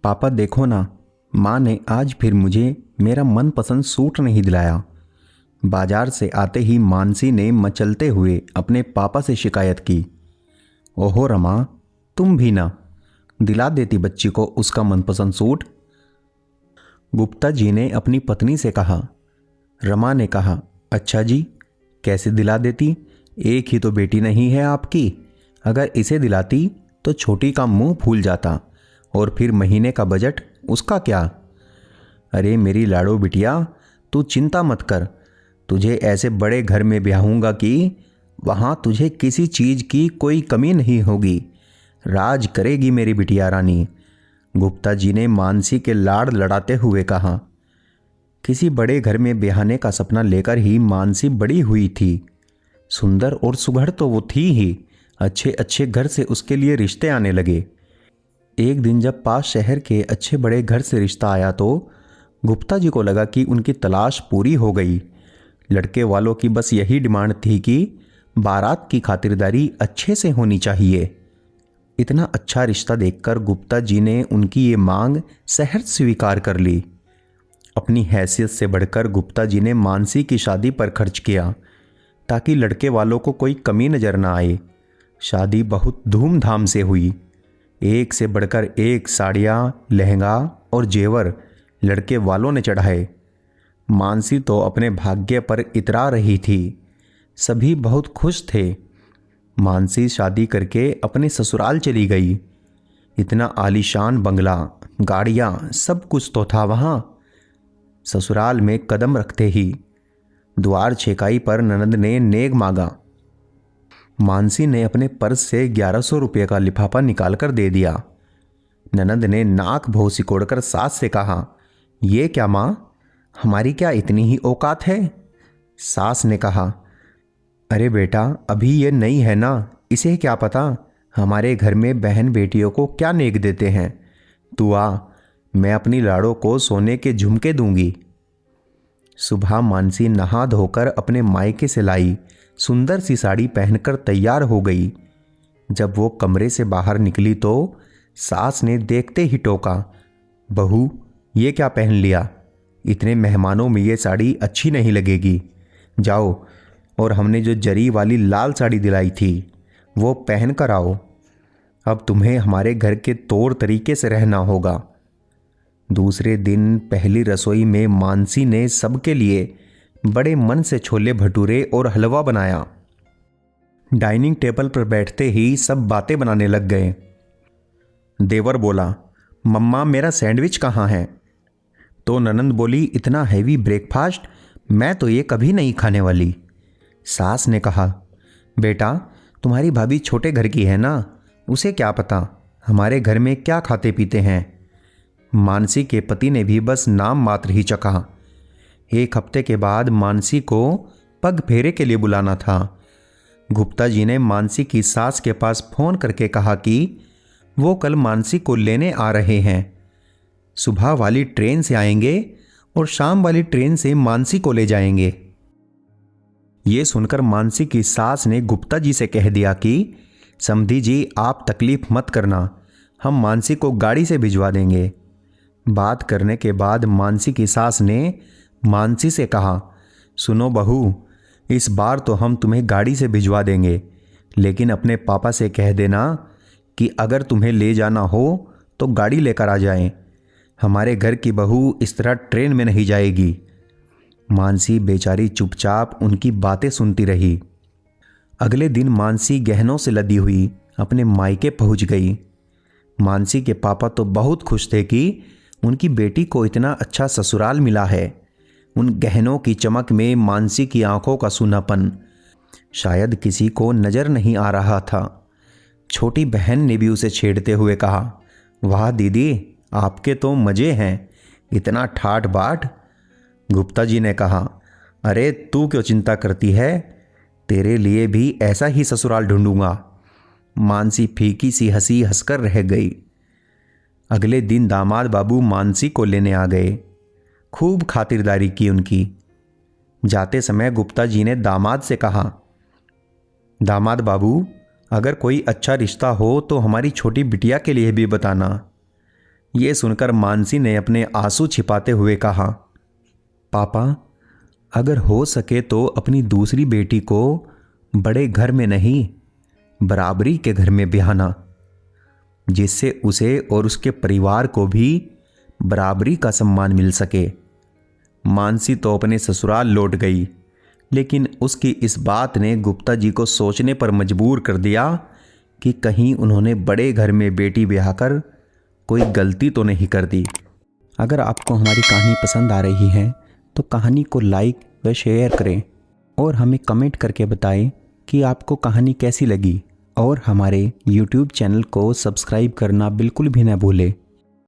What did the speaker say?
पापा देखो ना, माँ ने आज फिर मुझे मेरा मनपसंद सूट नहीं दिलाया। बाजार से आते ही मानसी ने मचलते हुए अपने पापा से शिकायत की। ओहो रमा, तुम भी ना दिला देती बच्ची को उसका मनपसंद सूट। गुप्ता जी ने अपनी पत्नी से कहा। रमा ने कहा, अच्छा जी, कैसे दिला देती? एक ही तो बेटी नहीं है आपकी। अगर इसे दिलाती तो छोटी का मुंह फूल जाता, और फिर महीने का बजट उसका क्या? अरे मेरी लाडो बिटिया, तू चिंता मत कर। तुझे ऐसे बड़े घर में ब्याहूंगा कि वहाँ तुझे किसी चीज़ की कोई कमी नहीं होगी। राज करेगी मेरी बिटिया रानी। गुप्ता जी ने मानसी के लाड़ लड़ाते हुए कहा। किसी बड़े घर में ब्याहने का सपना लेकर ही मानसी बड़ी हुई थी। सुंदर और सुघड़ तो वो थी ही, अच्छे अच्छे घर से उसके लिए रिश्ते आने लगे। एक दिन जब पास शहर के अच्छे बड़े घर से रिश्ता आया तो गुप्ता जी को लगा कि उनकी तलाश पूरी हो गई। लड़के वालों की बस यही डिमांड थी कि बारात की खातिरदारी अच्छे से होनी चाहिए। इतना अच्छा रिश्ता देखकर गुप्ता जी ने उनकी ये मांग सहर्ष स्वीकार कर ली। अपनी हैसियत से बढ़कर गुप्ता जी ने मानसी की शादी पर खर्च किया ताकि लड़के वालों को कोई कमी नजर न आए। शादी बहुत धूमधाम से हुई। एक से बढ़कर एक साड़ियाँ, लहंगा और जेवर लड़के वालों ने चढ़ाए। मानसी तो अपने भाग्य पर इतरा रही थी। सभी बहुत खुश थे। मानसी शादी करके अपने ससुराल चली गई। इतना आलीशान बंगला, गाड़ियाँ, सब कुछ तो था वहाँ। ससुराल में कदम रखते ही द्वार छेकाई पर ननद ने नेग मांगा। मानसी ने अपने पर्स से 1100 रुपये का लिफाफा निकालकर दे दिया। ननद ने नाक भौं सिकोड़कर सास से कहा, ये क्या माँ, हमारी क्या इतनी ही औकात है? सास ने कहा, अरे बेटा, अभी ये नई है ना, इसे क्या पता हमारे घर में बहन बेटियों को क्या नेक देते हैं। तू आ, मैं अपनी लाड़ों को सोने के झुमके दूंगी। सुबह मानसी नहा धोकर अपने मायके से लाई सुंदर सी साड़ी पहनकर तैयार हो गई। जब वो कमरे से बाहर निकली तो सास ने देखते ही टोका, बहू, ये क्या पहन लिया? इतने मेहमानों में ये साड़ी अच्छी नहीं लगेगी। जाओ और हमने जो जरी वाली लाल साड़ी दिलाई थी वो पहन कर आओ। अब तुम्हें हमारे घर के तौर तरीके से रहना होगा। दूसरे दिन पहली रसोई में मानसी ने सबके लिए बड़े मन से छोले भटूरे और हलवा बनाया। डाइनिंग टेबल पर बैठते ही सब बातें बनाने लग गए। देवर बोला, मम्मा मेरा सैंडविच कहाँ है? तो ननंद बोली, इतना हैवी ब्रेकफास्ट मैं तो ये कभी नहीं खाने वाली। सास ने कहा, बेटा तुम्हारी भाभी छोटे घर की है ना, उसे क्या पता हमारे घर में क्या खाते पीते हैं। मानसी के पति ने भी बस नाम मात्र ही चखा। एक हफ्ते के बाद मानसी को पग फेरे के लिए बुलाना था। गुप्ता जी ने मानसी की सास के पास फोन करके कहा कि वो कल मानसी को लेने आ रहे हैं। सुबह वाली ट्रेन से आएंगे और शाम वाली ट्रेन से मानसी को ले जाएंगे। ये सुनकर मानसी की सास ने गुप्ता जी से कह दिया कि समधी जी, आप तकलीफ मत करना, हम मानसी को गाड़ी से भिजवा देंगे। बात करने के बाद मानसी की सास ने मानसी से कहा, सुनो बहू, इस बार तो हम तुम्हें गाड़ी से भिजवा देंगे, लेकिन अपने पापा से कह देना कि अगर तुम्हें ले जाना हो तो गाड़ी लेकर आ जाएं। हमारे घर की बहू इस तरह ट्रेन में नहीं जाएगी। मानसी बेचारी चुपचाप उनकी बातें सुनती रही। अगले दिन मानसी गहनों से लदी हुई अपने मायके पहुंच गई। मानसी के पापा तो बहुत खुश थे कि उनकी बेटी को इतना अच्छा ससुराल मिला है। उन गहनों की चमक में मानसी की आंखों का सूनापन शायद किसी को नजर नहीं आ रहा था। छोटी बहन ने भी उसे छेड़ते हुए कहा, वाह दीदी, आपके तो मजे हैं, इतना ठाट बाट। गुप्ता जी ने कहा, अरे तू क्यों चिंता करती है, तेरे लिए भी ऐसा ही ससुराल ढूंढूंगा। मानसी फीकी सी हंसी हंसकर रह गई। अगले दिन दामाद बाबू मानसी को लेने आ गए। खूब खातिरदारी की उनकी। जाते समय गुप्ता जी ने दामाद से कहा, दामाद बाबू, अगर कोई अच्छा रिश्ता हो तो हमारी छोटी बिटिया के लिए भी बताना। ये सुनकर मानसी ने अपने आंसू छिपाते हुए कहा, पापा, अगर हो सके तो अपनी दूसरी बेटी को बड़े घर में नहीं, बराबरी के घर में ब्याहना, जिससे उसे और उसके परिवार को भी बराबरी का सम्मान मिल सके। मानसी तो अपने ससुराल लौट गई, लेकिन उसकी इस बात ने गुप्ता जी को सोचने पर मजबूर कर दिया कि कहीं उन्होंने बड़े घर में बेटी ब्याह कर कोई गलती तो नहीं कर दी। अगर आपको हमारी कहानी पसंद आ रही है तो कहानी को लाइक व शेयर करें और हमें कमेंट करके बताएं कि आपको कहानी कैसी लगी, और हमारे YouTube चैनल को सब्सक्राइब करना बिल्कुल भी न भूलें।